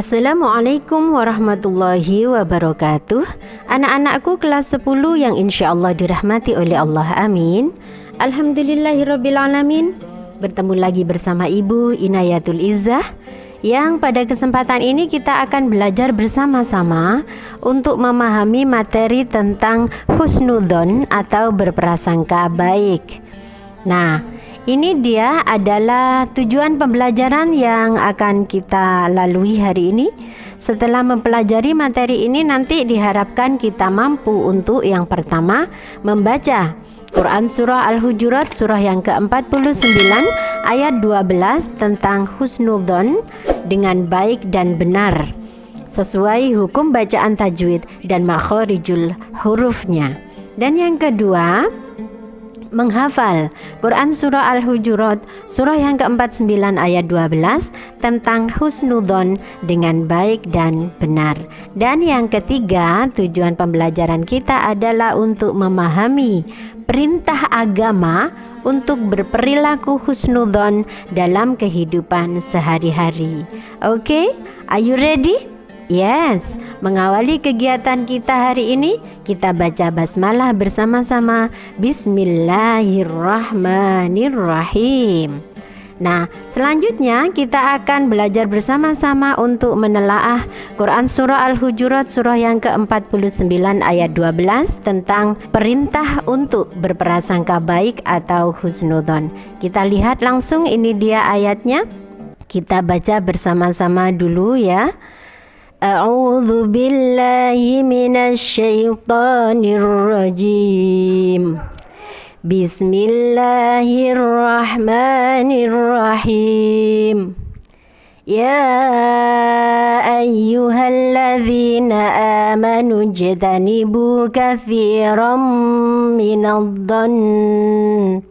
Assalamualaikum warahmatullahi wabarakatuh. Anak-anakku kelas 10 yang insya Allah dirahmati oleh Allah, amin. Alhamdulillahirrabbilalamin. Bertemu lagi bersama Ibu Inayatul Izzah, yang pada kesempatan ini kita akan belajar bersama-sama untuk memahami materi tentang husnudzon atau berprasangka baik. Nah, ini dia adalah tujuan pembelajaran yang akan kita lalui hari ini. Setelah mempelajari materi ini, nanti diharapkan kita mampu untuk yang pertama membaca Quran Surah Al-Hujurat surah yang ke-49 ayat 12 tentang husnudzon dengan baik dan benar sesuai hukum bacaan tajwid dan makhorijul hurufnya. Dan yang kedua, menghafal Quran Surah Al-Hujurat surah yang ke-49 ayat 12 tentang husnudzon dengan baik dan benar. Dan yang ketiga, tujuan pembelajaran kita adalah untuk memahami perintah agama untuk berperilaku husnudzon dalam kehidupan sehari-hari. Oke, are you ready? Yes, mengawali kegiatan kita hari ini, kita baca basmalah bersama-sama. Bismillahirrahmanirrahim. Nah, selanjutnya kita akan belajar bersama-sama untuk menelaah Quran Surah Al-Hujurat surah yang ke-49 ayat 12 tentang perintah untuk berprasangka baik atau husnudzon. Kita lihat langsung, ini dia ayatnya. Kita baca bersama-sama dulu ya. A'udzu billahi minasy syaithanir rajim. Bismillahirrahmanirrahim. Ya ayyuhalladzina amanu ijtanibu katsiran minadh-dhann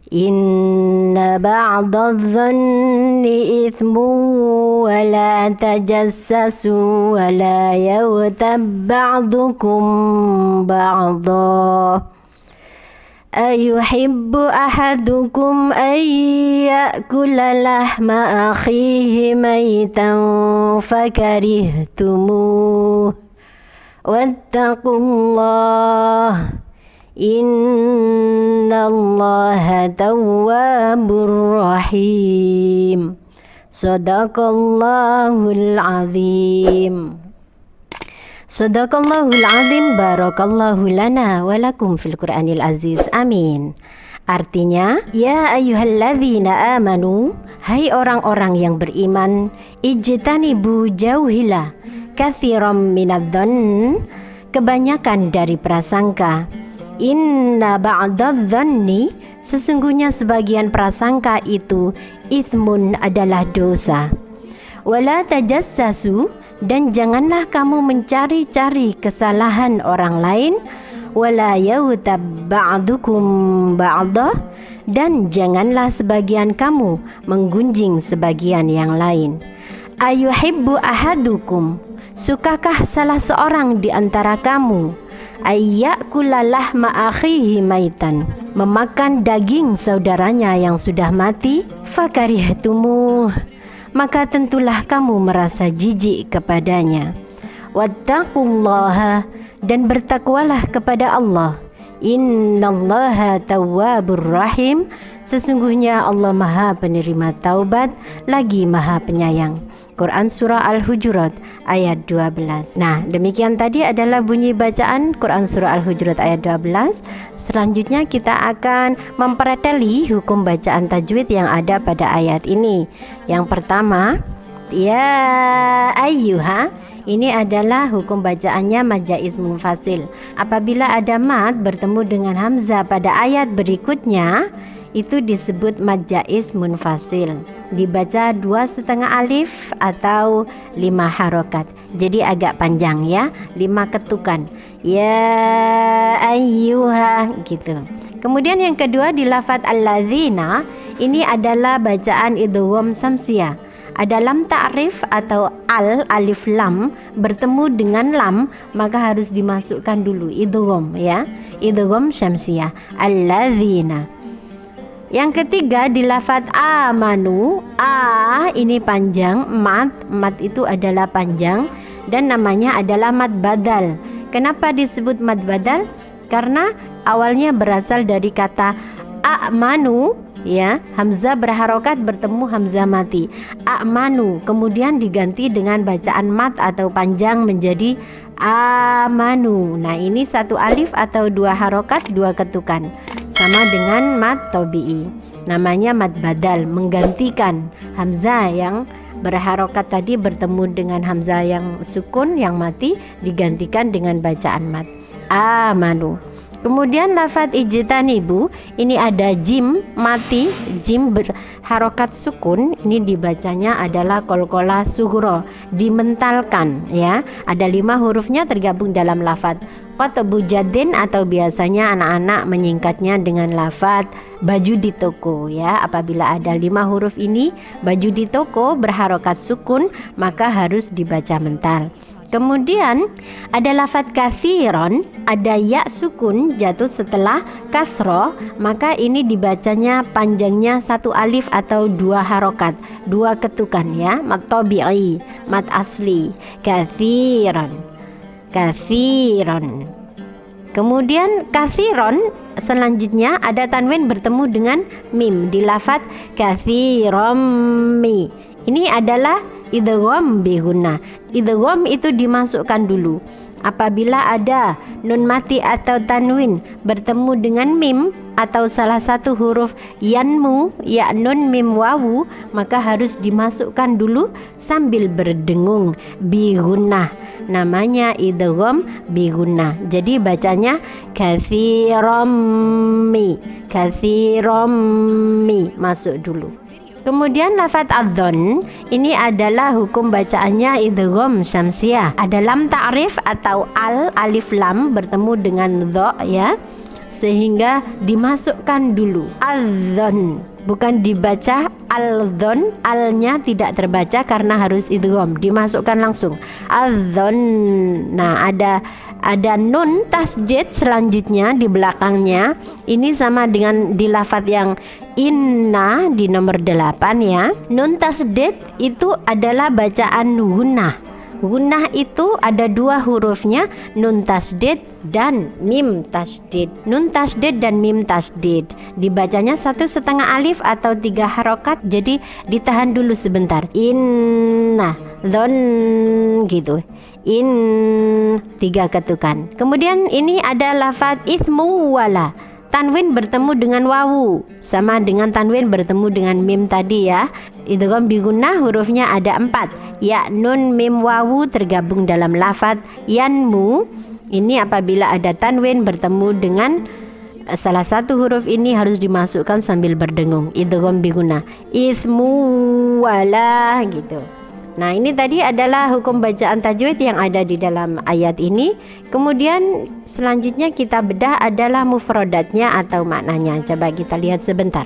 inna ba'dadh-dhanni ithmun wa la tajassasu wa la yaghtab ba'dukum ba'dha ayuhibbu ahadukum an ya'kula lahma akhihi maytan fakarihtumuh wattaqullah innallaha tawwabur rahim. Sadaqallahul azim. Sadaqallahul azim. Barakallahu lana wa lakum fil Qur'anil aziz. Amin. Artinya, ya ayyuhalladzina amanu, hai orang-orang yang beriman, ijtanibu jauhilah katsiran minadh-dhann, kebanyakan dari prasangka. Inna ba'dadh-dhanni, sesungguhnya sebagian prasangka itu ithmun adalah dosa. Wala tajassasu, dan janganlah kamu mencari-cari kesalahan orang lain. Wala yaghtab ba'dukum ba'dha, dan janganlah sebagian kamu menggunjing sebagian yang lain. Ayuhibbu ahadukum, sukakah salah seorang di antara kamu ayyakula lahma akhihi maitan, memakan daging saudaranya yang sudah mati? Fakarihtumuh, maka tentulah kamu merasa jijik kepadanya. Wattaqullaha, dan bertakwalah kepada Allah. Innallaha tawwabur rahim, sesungguhnya Allah Maha penerima taubat lagi Maha penyayang. Quran Surah Al-Hujurat ayat 12. Nah, demikian tadi adalah bunyi bacaan Quran Surah Al-Hujurat ayat 12. Selanjutnya kita akan mempreteli hukum bacaan tajwid yang ada pada ayat ini. Yang pertama, ya ayyuha, ini adalah hukum bacaannya mad jaiz munfasil. Apabila ada mad bertemu dengan hamzah pada ayat berikutnya, itu disebut mad jaiz munfasil. Dibaca 2,5 alif atau 5 harokat. Jadi agak panjang ya, 5 ketukan. Ya ayyuha gitu. Kemudian yang kedua di lafadz alladzina, ini adalah bacaan idgham samsiyah. Ada lam ta'rif atau alif lam bertemu dengan lam, maka harus dimasukkan dulu idgham ya. Idgham syamsiyah alladzina. Yang ketiga di lafadz amanu, a ini panjang, mat itu adalah panjang dan namanya adalah mad badal. Kenapa disebut mad badal? Karena awalnya berasal dari kata a'manu, ya, hamzah berharokat bertemu hamzah mati. A'manu kemudian diganti dengan bacaan mat atau panjang menjadi amanu. Nah, ini satu alif atau dua harokat, dua ketukan, sama dengan mad tabi'i. Namanya mad badal, menggantikan hamzah yang berharokat tadi bertemu dengan hamzah yang sukun yang mati, digantikan dengan bacaan mat. Amanu. Kemudian lafadz ijtanibu, ini ada jim mati, jim berharokat sukun, ini dibacanya adalah qalqalah sughra, dimentalkan, ya. Ada 5 hurufnya tergabung dalam lafadz qatbu jadin, atau biasanya anak-anak menyingkatnya dengan lafadz baju di toko, ya. Apabila ada 5 huruf ini, baju di toko berharokat sukun, maka harus dibaca mental. Kemudian ada lafadz katsiron, ada ya sukun jatuh setelah kasroh, maka ini dibacanya panjangnya satu alif atau dua harokat, dua ketukan, ya. Mat tabi'i, mat asli, katsiron, katsiron. Kemudian katsiron selanjutnya ada tanwin bertemu dengan mim di lafadz katsirommi. Ini adalah idgham bihuna. Idgham itu dimasukkan dulu. Apabila ada nun mati atau tanwin bertemu dengan mim atau salah satu huruf yanmu, ya nun mim wawu, maka harus dimasukkan dulu sambil berdengung bihuna. Namanya idgham bihuna. Jadi bacanya katsirommi, katsirommi, masuk dulu. Kemudian lafadz adzon, ini adalah hukum bacaannya idgham syamsiah. Ada lam ta'rif atau alif lam bertemu dengan dha, ya, sehingga dimasukkan dulu adzon, bukan dibaca al-dzon. Alnya tidak terbaca karena harus idgham, dimasukkan langsung adzon. Nah, ada nun tasdid selanjutnya di belakangnya. Ini sama dengan di lafadz yang inna di nomor 8, ya. Nun tasdid itu adalah bacaan gunnah. Gunnah itu ada 2 hurufnya, nun tasdid dan mim tasdid. Nun tasdid dan mim tasdid dibacanya 1,5 alif atau 3 harokat, jadi ditahan dulu sebentar. Inna, dzon, gitu. In, 3 ketukan. Kemudian ini ada lafadz itsmu wala. Tanwin bertemu dengan wawu, sama dengan tanwin bertemu dengan mim tadi, ya. Idgham bigunnah hurufnya ada 4, ya nun mim wawu tergabung dalam lafadz yanmu. Ini apabila ada tanwin bertemu dengan salah satu huruf ini harus dimasukkan sambil berdengung, idgham bigunnah, ismu wala, gitu. Nah, ini tadi adalah hukum bacaan tajwid yang ada di dalam ayat ini. Kemudian selanjutnya kita bedah adalah mufradatnya atau maknanya. Coba kita lihat sebentar.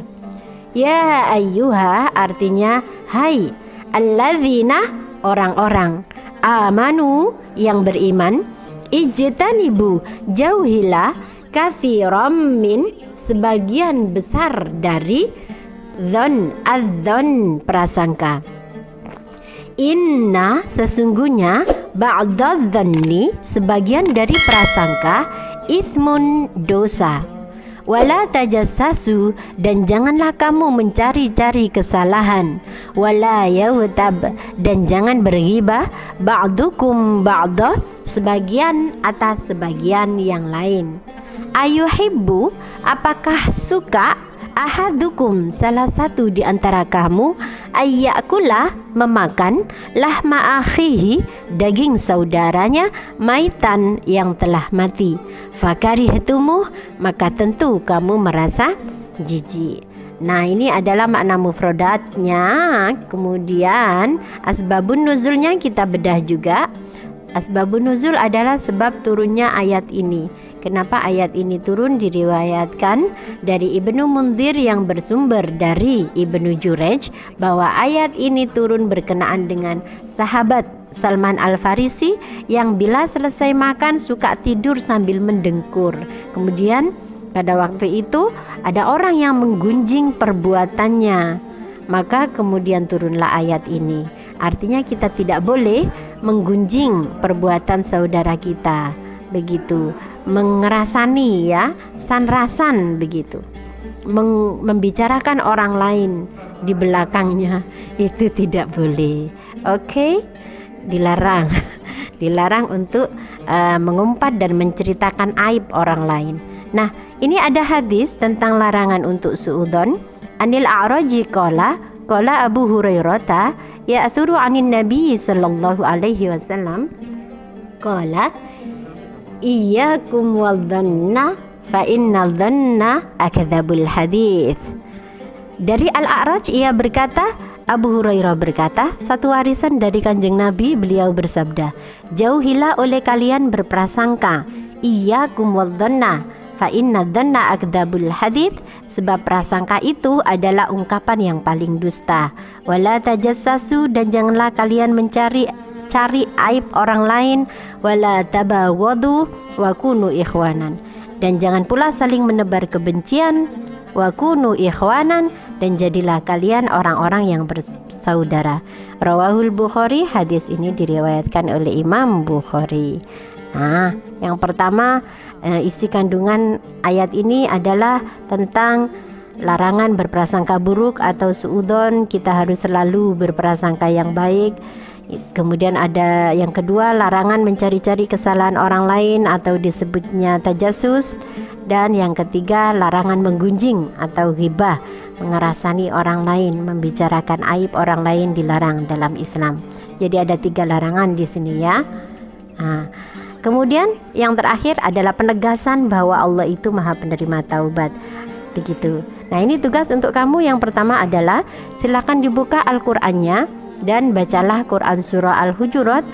Ya ayyuha artinya hai, alladzina orang-orang, amanu yang beriman, ijtanibu jauhilah, katsiran min sebagian besar dari, dzon adzon prasangka. Inna sesungguhnya, ba'dadh-dhanni sebagian dari prasangka, itsmun dosa. Wala tajassasu dan janganlah kamu mencari-cari kesalahan. Wala yaghtab dan jangan berghibah, ba'dukum ba'dah sebagian atas sebagian yang lain. Ayuhibbu apakah suka, ahadukum salah satu di antara kamu, ayyakula memakan, lahma akhihi daging saudaranya, maitan yang telah mati, fakarihtumuh maka tentu kamu merasa jijik. Nah, ini adalah makna mufradatnya. Kemudian asbabun nuzulnya kita bedah juga. Asbabun nuzul adalah sebab turunnya ayat ini. Kenapa ayat ini turun? Diriwayatkan dari Ibnu Mundzir yang bersumber dari Ibnu Jurayj bahwa ayat ini turun berkenaan dengan sahabat Salman Al-Farisi yang bila selesai makan suka tidur sambil mendengkur. Kemudian Pada waktu itu ada orang yang menggunjing perbuatannya, maka kemudian turunlah ayat ini. Artinya kita tidak boleh menggunjing perbuatan saudara kita, begitu, mengerasani ya, sanrasan begitu, membicarakan orang lain di belakangnya, itu tidak boleh. Oke? Dilarang. Dilarang untuk mengumpat dan menceritakan aib orang lain. Nah, ini ada hadis tentang larangan untuk suudzon. Anil a'raji qala Abu Hurairah ya'thuru 'anin Nabi sallallahu alaihi wasallam qala iyyakum wadhanna fa innal dhanna akdzabul hadits. Dari Al-A'raj ia berkata, Abu Hurairah berkata, satu warisan dari Kanjeng Nabi, beliau bersabda, jauhilah oleh kalian berprasangka, iyyakum wadhanna fa inna dhanna akdzabul hadits, sebab prasangka itu adalah ungkapan yang paling dusta. Wala tajassasu, dan janganlah kalian mencari aib orang lain. Wala tabawadu wa kunu ikhwanan, dan jangan pula saling menebar kebencian. Wa kunu ikhwanan, dan jadilah kalian orang-orang yang bersaudara. Rawahul Bukhari, hadis ini diriwayatkan oleh Imam Bukhari. Nah, yang pertama, isi kandungan ayat ini adalah tentang larangan berprasangka buruk atau suudzon. Kita harus selalu berprasangka yang baik. Kemudian ada yang kedua, larangan mencari-cari kesalahan orang lain atau disebutnya tajassus. Dan yang ketiga, larangan menggunjing atau ghibah, mengerasani orang lain, membicarakan aib orang lain dilarang dalam Islam. Jadi ada 3 larangan di sini ya. Nah, kemudian yang terakhir adalah penegasan bahwa Allah itu Maha Penerima Taubat. Begitu. Nah, ini tugas untuk kamu. Yang pertama adalah silakan dibuka Al-Qur'annya dan bacalah Quran surah Al-Hujurat,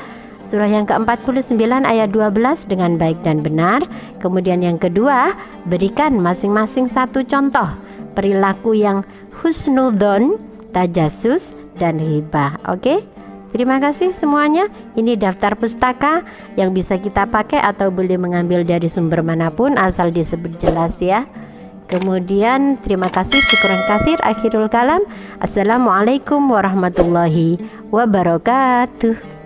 surah yang ke-49 ayat 12 dengan baik dan benar. Kemudian yang kedua, berikan masing-masing satu contoh perilaku yang husnudzon, tajassus, dan hibah. Oke? Terima kasih semuanya. Ini daftar pustaka yang bisa kita pakai atau boleh mengambil dari sumber manapun asal disebut jelas ya. Kemudian terima kasih, syukran katsir, akhirul kalam. Assalamualaikum warahmatullahi wabarakatuh.